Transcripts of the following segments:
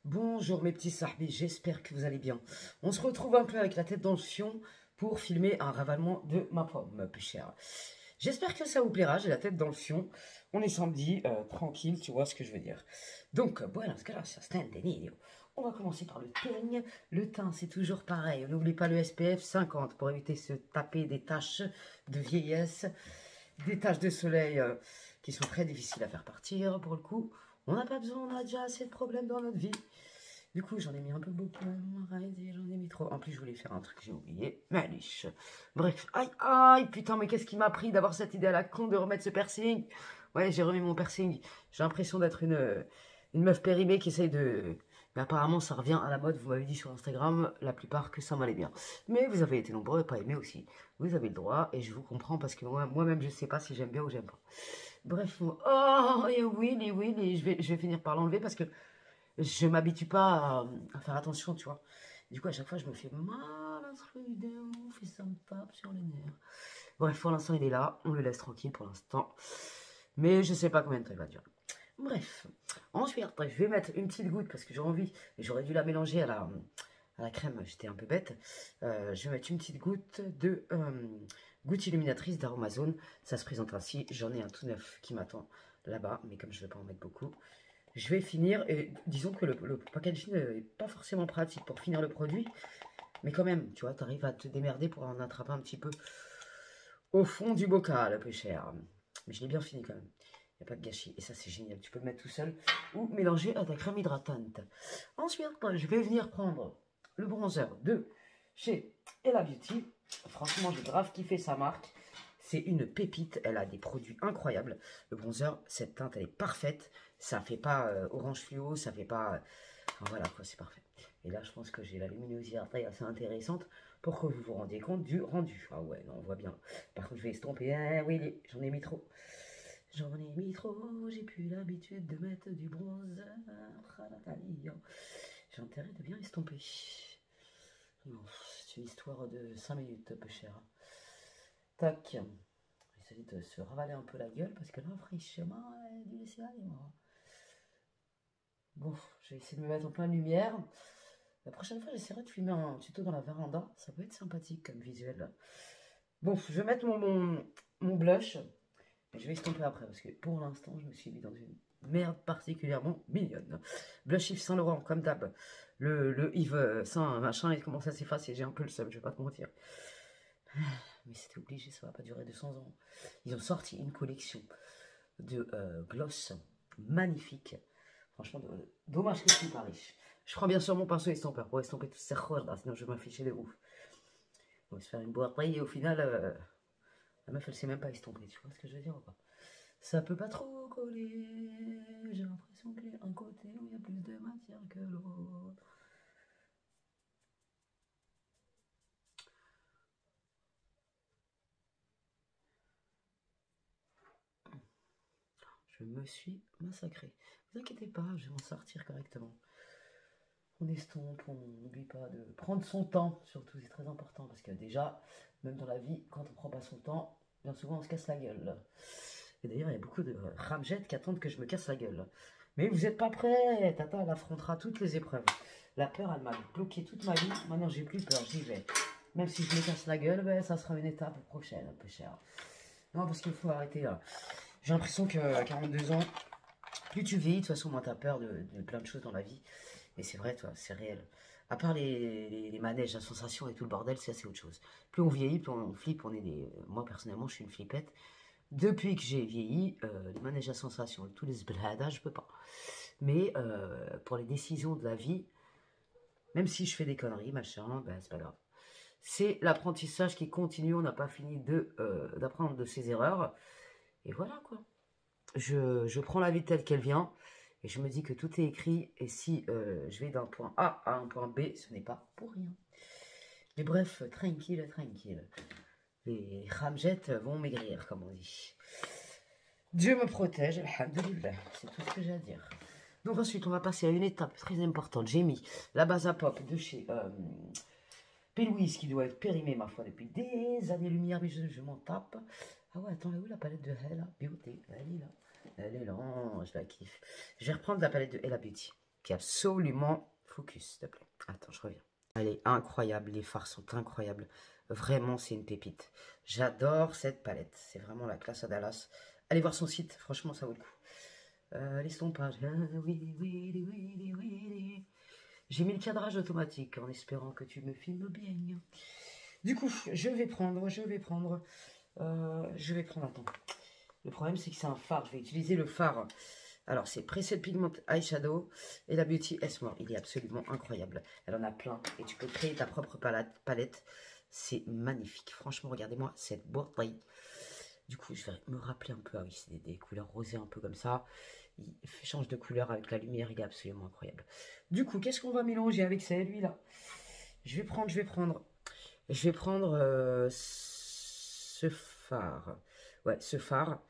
Bonjour mes petits sahbis, j'espère que vous allez bien. On se retrouve un peu avec la tête dans le fion pour filmer un ravalement de ma pomme, plus chère. J'espère que ça vous plaira, j'ai la tête dans le fion. On est samedi, tranquille, tu vois ce que je veux dire. Donc, buenas gracias, tendenillo. On va commencer par le teigne. Le teint, c'est toujours pareil. N'oubliez pas le SPF 50 pour éviter de se taper des taches de vieillesse, des taches de soleil qui sont très difficiles à faire partir pour le coup. On n'a pas besoin, on a déjà assez de problèmes dans notre vie. Du coup, j'en ai mis un peu beaucoup. Arrêtez, j'en ai mis trop. En plus, je voulais faire un truc que j'ai oublié. Malice. Bref. Aïe, aïe, putain, mais qu'est-ce qui m'a pris d'avoir cette idée à la con de remettre ce piercing? Ouais, j'ai remis mon piercing. J'ai l'impression d'être une meuf périmée qui essaye de... Mais apparemment, ça revient à la mode. Vous m'avez dit sur Instagram, la plupart, que ça m'allait bien. Mais vous avez été nombreux à pas aimer aussi. Vous avez le droit, et je vous comprends, parce que moi-même, je sais pas si j'aime bien ou j'aime pas. Bref, oh, et oui, je vais finir par l'enlever, parce que je m'habitue pas à faire attention, tu vois. Du coup, à chaque fois, je me fais mal à ce vidéo, et ça me tape sur les nerfs. Bref, pour l'instant, il est là. On le laisse tranquille pour l'instant. Mais je sais pas combien de temps il va durer. Bref. Ensuite, je vais mettre une petite goutte parce que j'ai envie. Et j'aurais dû la mélanger à la crème. J'étais un peu bête. Je vais mettre une petite goutte de goutte illuminatrice d'Aromazone. Ça se présente ainsi. J'en ai un tout neuf qui m'attend là-bas. Mais comme je ne vais pas en mettre beaucoup, je vais finir, et disons que le packaging n'est pas forcément pratique pour finir le produit, mais quand même, tu vois, tu arrives à te démerder pour en attraper un petit peu au fond du bocal, peu cher. Mais je l'ai bien fini quand même, il n'y a pas de gâchis, et ça c'est génial, tu peux le mettre tout seul ou mélanger à ta crème hydratante. Ensuite, je vais venir prendre le bronzer de chez Ella Beauty. Franchement, j'ai grave kiffé sa marque. C'est une pépite, elle a des produits incroyables. Le bronzer, cette teinte, elle est parfaite. Ça fait pas orange fluo, ça fait pas... Enfin, voilà quoi, c'est parfait. Et là, je pense que j'ai la luminosité assez intéressante pour que vous vous rendiez compte du rendu. Ah ouais, non, on voit bien. Par contre, je vais estomper. Ah oui, j'en ai mis trop. J'en ai mis trop, j'ai plus l'habitude de mettre du bronzer. J'ai intérêt de bien estomper. C'est une histoire de 5 minutes, peu cher. Tac. J'essaie de se ravaler un peu la gueule parce que là, franchement, du laisser aller, moi. Bon, je vais essayer de me mettre en pleine lumière. La prochaine fois, j'essaierai de filmer un tuto dans la véranda. Ça peut être sympathique comme visuel. Bon, je vais mettre mon blush. Et je vais estomper après parce que pour l'instant, je me suis mis dans une merde particulièrement mignonne. Blush Yves Saint Laurent, comme d'hab. Le Yves Saint machin, il commence à s'effacer. J'ai un peu le seum, je vais pas te mentir. Mais c'était obligé, ça va pas durer 200 ans. Ils ont sorti une collection de gloss magnifique. Franchement, dommage que je suis pas riche. Je prends bien sûr mon pinceau estompeur pour estomper toutes ces rôles là, sinon je vais m'afficher de ouf. On va se faire une boîte et au final, la meuf elle sait même pas estomper, tu vois ce que je veux dire ou pas? Ça peut pas trop coller. J'ai l'impression qu'il y a un côté où il y a plus de matière que l'autre. Je me suis massacré. Ne vous inquiétez pas, je vais m'en sortir correctement. On estompe, on n'oublie pas de prendre son temps, surtout c'est très important parce que déjà, même dans la vie, quand on prend pas son temps, bien souvent on se casse la gueule. Et d'ailleurs, il y a beaucoup de ramjettes qui attendent que je me casse la gueule. Mais vous n'êtes pas prêts, Tata, elle affrontera toutes les épreuves. La peur, elle m'a bloqué toute ma vie, maintenant j'ai plus peur, j'y vais. Même si je me casse la gueule, ben, ça sera une étape prochaine, un peu cher. Non, parce qu'il faut arrêter là. J'ai l'impression que 42 ans, plus tu vieillis, de toute façon, moins t'as peur de plein de choses dans la vie. Et c'est vrai, toi, c'est réel. À part les manèges, la sensation et tout le bordel, c'est autre chose. Plus on vieillit, plus on flippe, on est des... Moi, personnellement, je suis une flippette. Depuis que j'ai vieilli, les manèges à sensation, tous les sblada, je peux pas. Mais pour les décisions de la vie, même si je fais des conneries, machin, ben c'est pas grave. C'est l'apprentissage qui continue, on n'a pas fini d'apprendre de ses erreurs. Et voilà, quoi. Je prends la vie telle qu'elle vient. Et je me dis que tout est écrit, et si je vais d'un point A à un point B, ce n'est pas pour rien. Mais bref, tranquille, tranquille. Les ramjettes vont maigrir, comme on dit. Dieu me protège, alhamdoulilah, c'est tout ce que j'ai à dire. Donc ensuite, on va passer à une étape très importante. J'ai mis la base à pop de chez P-Louise, qui doit être périmée, ma foi, depuis des années-lumière, mais je m'en tape. Ah ouais, attends, elle est où la palette de Ella Beauty? Elle est là. Elle est là, je la kiffe. Je vais reprendre la palette de Ella Beauty. qui est absolument focus, s'il te plaît. Attends, je reviens. Elle est incroyable, les fards sont incroyables. Vraiment, c'est une pépite. J'adore cette palette. C'est vraiment la classe à Dallas. Allez voir son site, franchement, ça vaut le coup. L'estompage. Oui. J'ai mis le cadrage automatique en espérant que tu me filmes bien. Du coup, je vais prendre. Attends. Le problème, c'est que c'est un fard. Je vais utiliser le fard. Alors, c'est Pressed Pigment Eyeshadow et la Beauty S-More. Il est absolument incroyable. Elle en a plein et tu peux créer ta propre palette. C'est magnifique. Franchement, regardez-moi cette beauté. Du coup, je vais me rappeler un peu. Ah oui, c'est des couleurs rosées un peu comme ça. Il change de couleur avec la lumière. Il est absolument incroyable. Du coup, qu'est-ce qu'on va mélanger avec celui-là? Je vais prendre ce fard. Ouais, ce fard.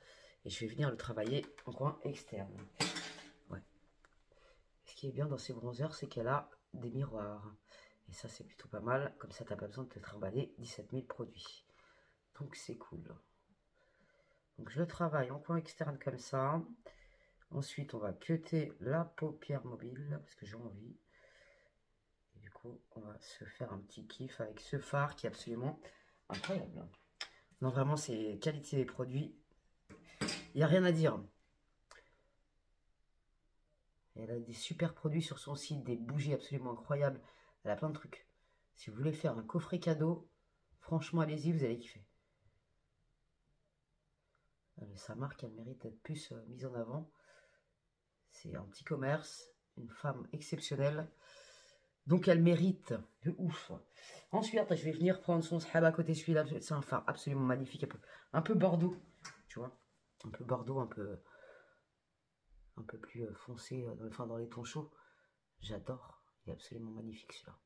Et je vais venir le travailler en coin externe. Ouais. Ce qui est bien dans ces bronzers, c'est qu'elle a des miroirs. Et ça, c'est plutôt pas mal. Comme ça, tu n'as pas besoin de te trimballer 17 000 produits. Donc, c'est cool. Donc, je le travaille en coin externe comme ça. Ensuite, on va cutter la paupière mobile parce que j'ai envie. Et du coup, on va se faire un petit kiff avec ce fard qui est absolument incroyable. Non, vraiment, c'est qualité des produits. Il n'y a rien à dire. Elle a des super produits sur son site, des bougies absolument incroyables. Elle a plein de trucs. Si vous voulez faire un coffret cadeau, franchement, allez-y, vous allez kiffer. Sa marque, elle mérite d'être plus mise en avant. C'est un petit commerce, une femme exceptionnelle. Donc, elle mérite de ouf. Ensuite, je vais venir prendre son sahaba à côté celui-là. C'est un fard absolument magnifique. Un peu Bordeaux, tu vois. Un peu Bordeaux, un peu plus foncé, dans les tons chauds. J'adore. Il est absolument magnifique celui-là.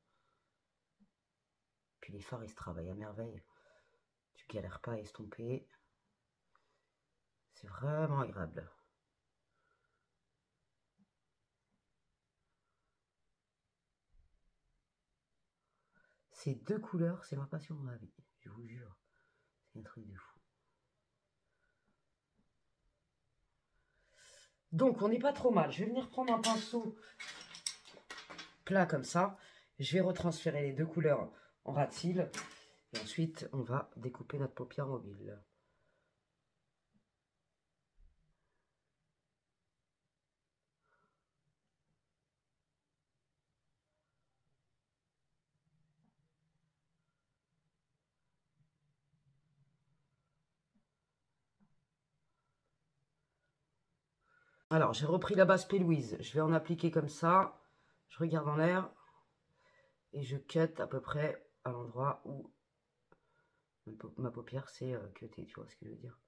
Puis les fards, ils se travaillent à merveille. Tu galères pas à estomper. C'est vraiment agréable. Ces deux couleurs, c'est ma passion dans la vie. Je vous jure. C'est un truc de fou. Donc, on n'est pas trop mal. Je vais venir prendre un pinceau plat comme ça. Je vais retransférer les deux couleurs en ras de cils. Et ensuite, on va découper notre paupière mobile. Alors, j'ai repris la base P. Louise. Je vais en appliquer comme ça. Je regarde en l'air. Et je cut à peu près à l'endroit où ma paupière s'est cutée. Tu vois ce que je veux dire?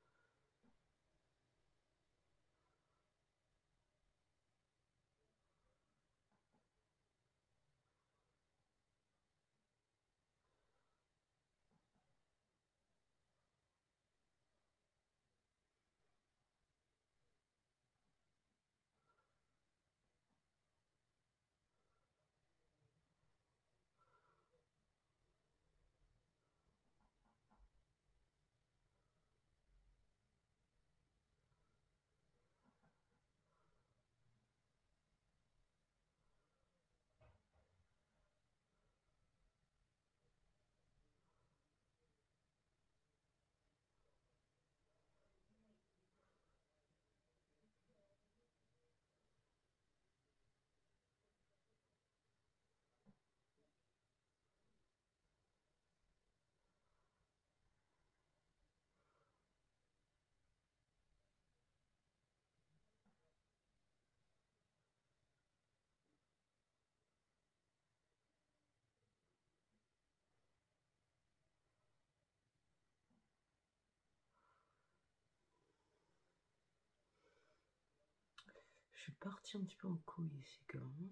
Je suis parti un petit peu en couille ici quand même.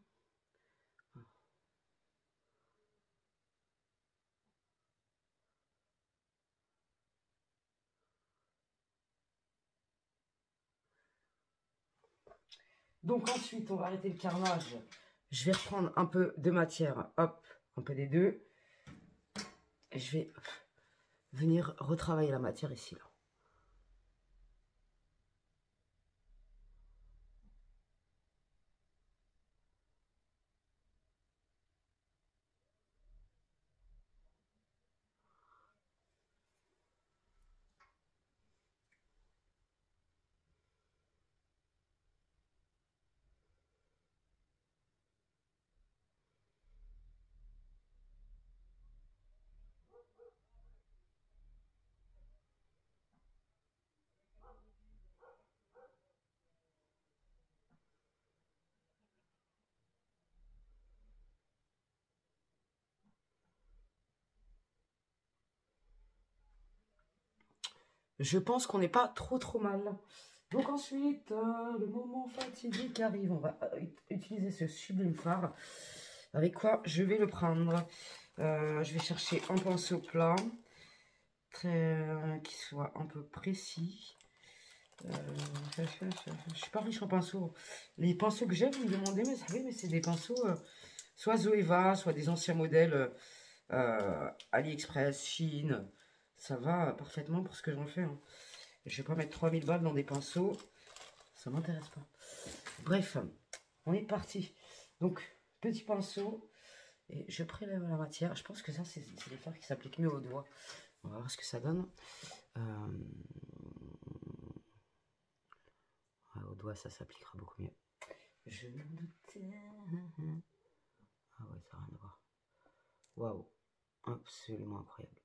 Donc ensuite, on va arrêter le carnage. Je vais reprendre un peu de matière, hop, un peu des deux. Et je vais venir retravailler la matière ici, là. Je pense qu'on n'est pas trop mal. Donc ensuite, le moment fatidique arrive. On va utiliser ce sublime fard. Avec quoi je vais le prendre? Je vais chercher un pinceau plat. Qui soit un peu précis. Je suis pas riche en pinceaux. Les pinceaux que j'ai, vous me demandez, mais savez, mais c'est des pinceaux soit Zoeva, soit des anciens modèles AliExpress, Chine. Ça va parfaitement pour ce que j'en fais. Hein. Je vais pas mettre 3000 balles dans des pinceaux. Ça m'intéresse pas. Bref, on est parti. Donc, petit pinceau. Et je prélève la matière. Je pense que ça, c'est des fards qui s'appliquent mieux aux doigts. On va voir ce que ça donne. Au doigt, ça s'appliquera beaucoup mieux. Je me doutais. Ah ouais, ça n'a rien à voir. Waouh, absolument incroyable.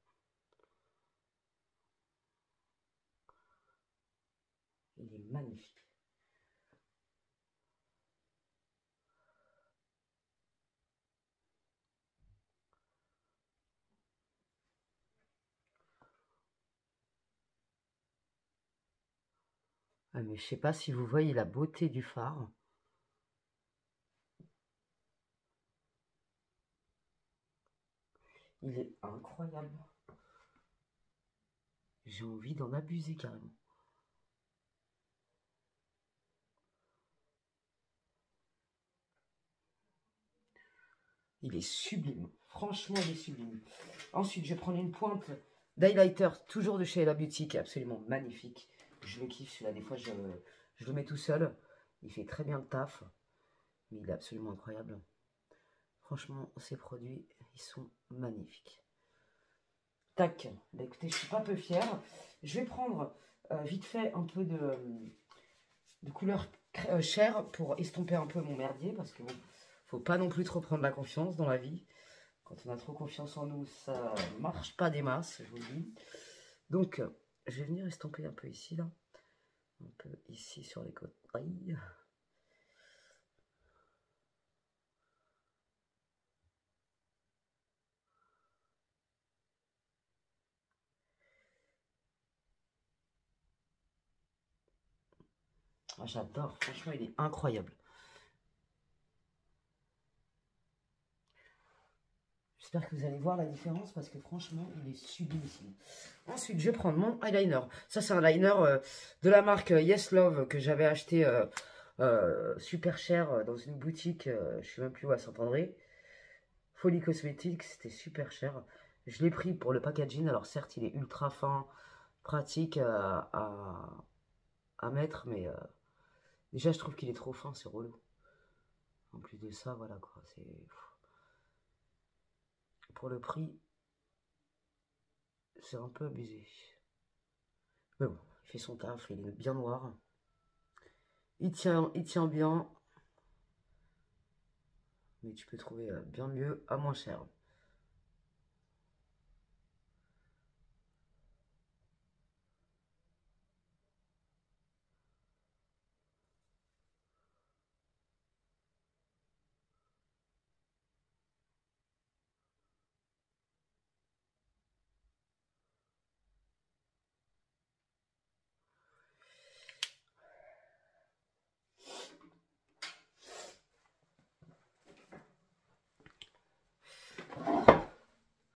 Il est magnifique. Ah, mais je sais pas si vous voyez la beauté du phare. Il est incroyable. J'ai envie d'en abuser carrément. Il est sublime. Franchement, il est sublime. Ensuite, je vais prendre une pointe d'highlighter, toujours de chez Ella Beauty, qui est absolument magnifique. Je le kiffe, celui-là. Des fois, je le mets tout seul. Il fait très bien le taf. Mais il est absolument incroyable. Franchement, ces produits, ils sont magnifiques. Tac. Bah, écoutez, je suis pas peu fière. Je vais prendre vite fait un peu de couleur chair pour estomper un peu mon merdier. Parce que bon, faut pas non plus trop prendre la confiance dans la vie. Quand on a trop confiance en nous, ça marche pas des masses, je vous le dis. Donc, je vais venir estomper un peu ici, là. Un peu ici sur les côtes. Aïe. Ah, j'adore, franchement, il est incroyable. J'espère que vous allez voir la différence parce que franchement, il est sublimissime. Ensuite, je vais prendre mon eyeliner. Ça, c'est un liner de la marque Yes Love que j'avais acheté super cher dans une boutique, je ne sais même plus où, à Saint-André. Folie Cosmétiques, c'était super cher. Je l'ai pris pour le packaging. Alors certes, il est ultra fin, pratique à mettre, mais déjà, je trouve qu'il est trop fin, c'est relou. En plus de ça, voilà quoi, c'est... Pour le prix, c'est un peu abusé. Mais bon, il fait son taf, il est bien noir. Il tient bien. Mais tu peux trouver bien mieux à moins cher.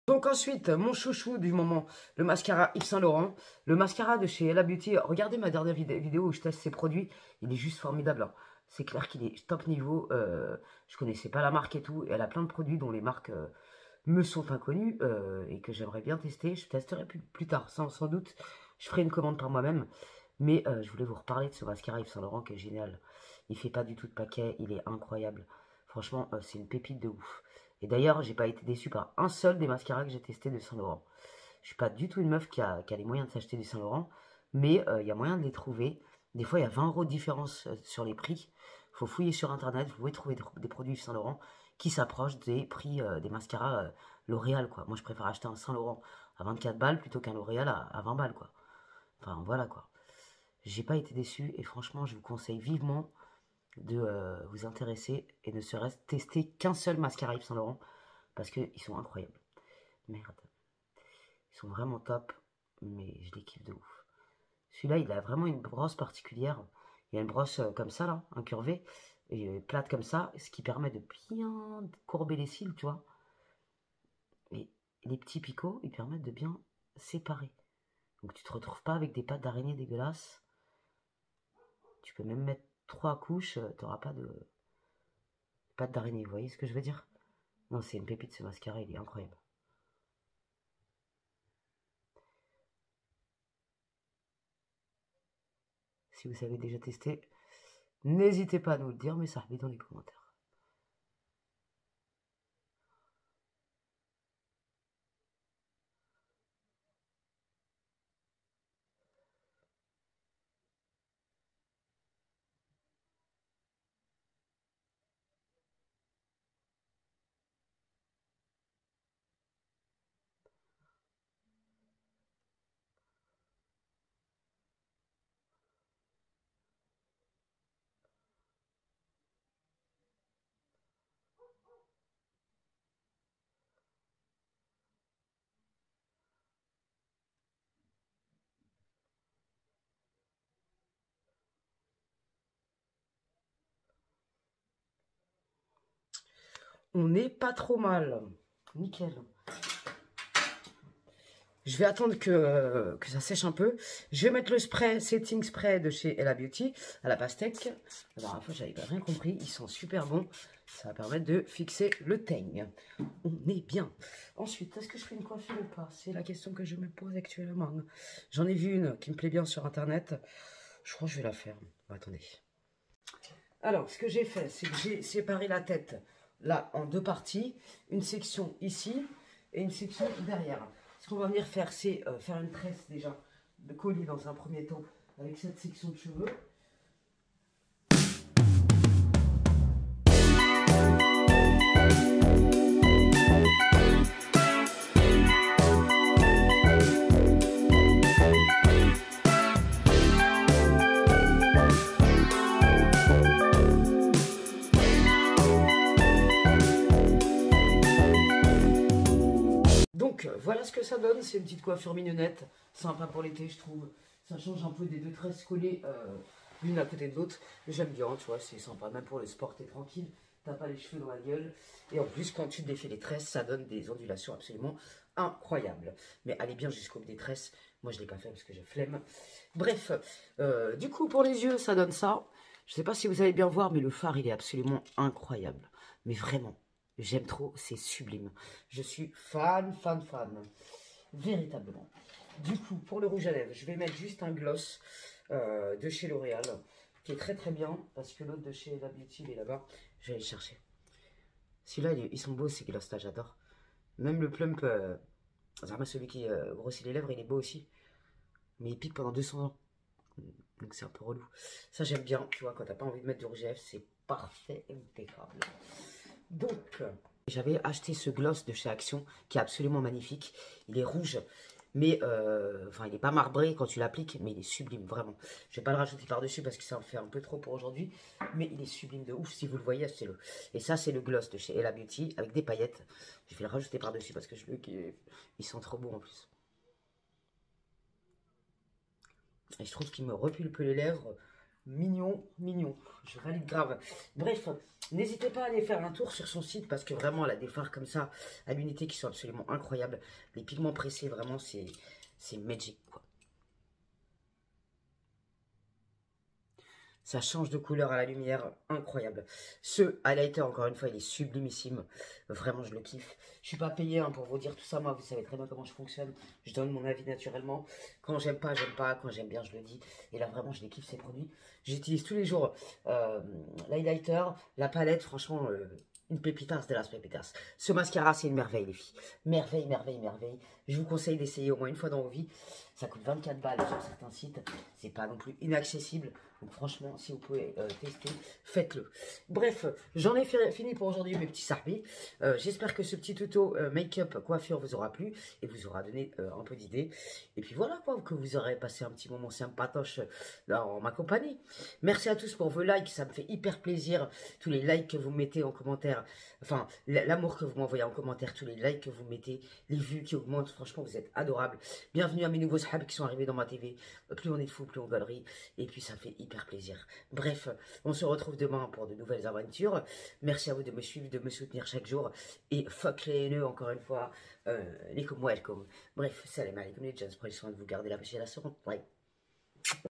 Donc ensuite, mon chouchou du moment, le mascara Yves Saint Laurent. Le mascara de chez Ella Beauty. Regardez ma dernière vidéo où je teste ses produits. Il est juste formidable. Hein. C'est clair qu'il est top niveau. Je connaissais pas la marque et tout. Et elle a plein de produits dont les marques me sont inconnues et que j'aimerais bien tester. Je testerai plus tard, sans doute. Je ferai une commande par moi-même. Mais je voulais vous reparler de ce mascara Yves Saint Laurent qui est génial. Il fait pas du tout de paquet. Il est incroyable. Franchement, c'est une pépite de ouf. Et d'ailleurs, j'ai pas été déçu par un seul des mascaras que j'ai testé de Saint Laurent. Je suis pas du tout une meuf qui a les moyens de s'acheter du Saint Laurent, mais il y a moyen de les trouver. Des fois, il y a 20 € de différence sur les prix. Il faut fouiller sur internet, vous pouvez trouver des produits Saint Laurent qui s'approchent des prix des mascaras L'Oréal, quoi. Moi, je préfère acheter un Saint Laurent à 24 balles plutôt qu'un L'Oréal à 20 balles, quoi. Enfin, voilà, quoi. J'ai pas été déçu et franchement, je vous conseille vivement de vous intéresser et ne serait-ce tester qu'un seul mascara Yves Saint Laurent parce qu'ils sont incroyables. Merde. Ils sont vraiment top, mais je les kiffe de ouf. Celui-là, il a vraiment une brosse particulière. Il y a une brosse comme ça, là, incurvée, et plate comme ça, ce qui permet de bien courber les cils, tu vois. Et les petits picots, ils permettent de bien séparer. Donc tu te retrouves pas avec des pattes d'araignée dégueulasses. Tu peux même mettre 3 couches, tu n'auras pas de pattes d'araignée, vous voyez ce que je veux dire? Non, c'est une pépite ce mascara, il est incroyable. Si vous avez déjà testé, n'hésitez pas à nous le dire, mais ça remet dans les commentaires. On n'est pas trop mal. Nickel. Je vais attendre que ça sèche un peu. Je vais mettre le spray, setting spray de chez Ella Beauty à la pastèque. La dernière fois, j'avais pas rien compris. Ils sont super bons. Ça va permettre de fixer le teigne. On est bien. Ensuite, est-ce que je fais une coiffure ou pas? C'est la question que je me pose actuellement. J'en ai vu une qui me plaît bien sur Internet. Je crois que je vais la faire. Attendez. Alors, ce que j'ai fait, c'est que j'ai séparé la tête là en 2 parties. Une section ici et une section derrière. Ce qu'on va venir faire, c'est faire une tresse déjà de colis dans un premier temps avec cette section de cheveux. Donc voilà ce que ça donne, c'est une petite coiffure mignonnette, sympa pour l'été je trouve. Ça change un peu des 2 tresses collées l'une à côté de l'autre. J'aime bien, tu vois, c'est sympa, même pour le sport, t'es tranquille, t'as pas les cheveux dans la gueule. Et en plus, quand tu défais les tresses, ça donne des ondulations absolument incroyables. Mais allez bien jusqu'au bout des tresses, moi je l'ai pas fait parce que j'ai flemme. Bref, du coup pour les yeux, ça donne ça. Je sais pas si vous allez bien voir, mais le fard il est absolument incroyable. Mais vraiment. J'aime trop, c'est sublime. Je suis fan. Véritablement. Du coup, pour le rouge à lèvres, je vais mettre juste un gloss de chez L'Oréal, qui est très très bien, parce que l'autre de chez La Beauty, il est là-bas. Je vais aller le chercher. Celui-là, ils sont beaux, ces gloss-là, j'adore. Même le plump, celui qui grossit les lèvres, il est beau aussi. Mais il pique pendant 200 ans. Donc c'est un peu relou. Ça, j'aime bien, tu vois, quand t'as pas envie de mettre du rouge à lèvres, c'est parfait, impeccable. Donc, j'avais acheté ce gloss de chez Action qui est absolument magnifique. Il est rouge, mais enfin, il n'est pas marbré quand tu l'appliques, mais il est sublime, vraiment. Je ne vais pas le rajouter par-dessus parce que ça en fait un peu trop pour aujourd'hui, mais il est sublime de ouf. Si vous le voyez, achetez-le. Et ça, c'est le gloss de chez Ella Beauty avec des paillettes. Je vais le rajouter par-dessus parce que je veux qu'ils sont trop beaux en plus. Et je trouve qu'il me repulpe les lèvres. Mignon. Je valide grave. Bref, n'hésitez pas à aller faire un tour sur son site parce que vraiment, elle a des fards comme ça à l'unité qui sont absolument incroyables. Les pigments pressés, vraiment, c'est magic, quoi. Ça change de couleur à la lumière, incroyable. Ce highlighter, encore une fois, il est sublimissime. Vraiment, je le kiffe. Je suis pas payé pour vous dire tout ça. Moi, vous savez très bien comment je fonctionne. Je donne mon avis naturellement. Quand j'aime pas, j'aime pas. Quand j'aime bien, je le dis. Et là, vraiment, je les kiffe, ces produits. J'utilise tous les jours l'highlighter, la palette. Franchement, une pépitas de las pépitas. Ce mascara, c'est une merveille, les filles. Merveille. Je vous conseille d'essayer au moins une fois dans vos vies. Ça coûte 24 balles sur certains sites. C'est pas non plus inaccessible. Donc franchement, si vous pouvez tester, faites-le. Bref, j'en ai fini pour aujourd'hui mes petits sarbis. J'espère que ce petit tuto make-up coiffure vous aura plu et vous aura donné un peu d'idées. Et puis voilà quoi, que vous aurez passé un petit moment sympatoche en ma compagnie. Merci à tous pour vos likes, ça me fait hyper plaisir. Tous les likes que vous mettez en commentaire, enfin l'amour que vous m'envoyez en commentaire, tous les likes que vous mettez, les vues qui augmentent, franchement vous êtes adorables. Bienvenue à mes nouveaux sahabs qui sont arrivés dans ma TV. Plus on est de fous, plus on galerie. Et puis ça fait hyper plaisir. Bref, on se retrouve demain pour de nouvelles aventures. Merci à vous de me suivre, de me soutenir chaque jour. Et fuck les haineux encore une fois. Les comme welcome. Bref, salam alaikum les gens, prenez soin de vous, garder la pêche et la seront. Bye.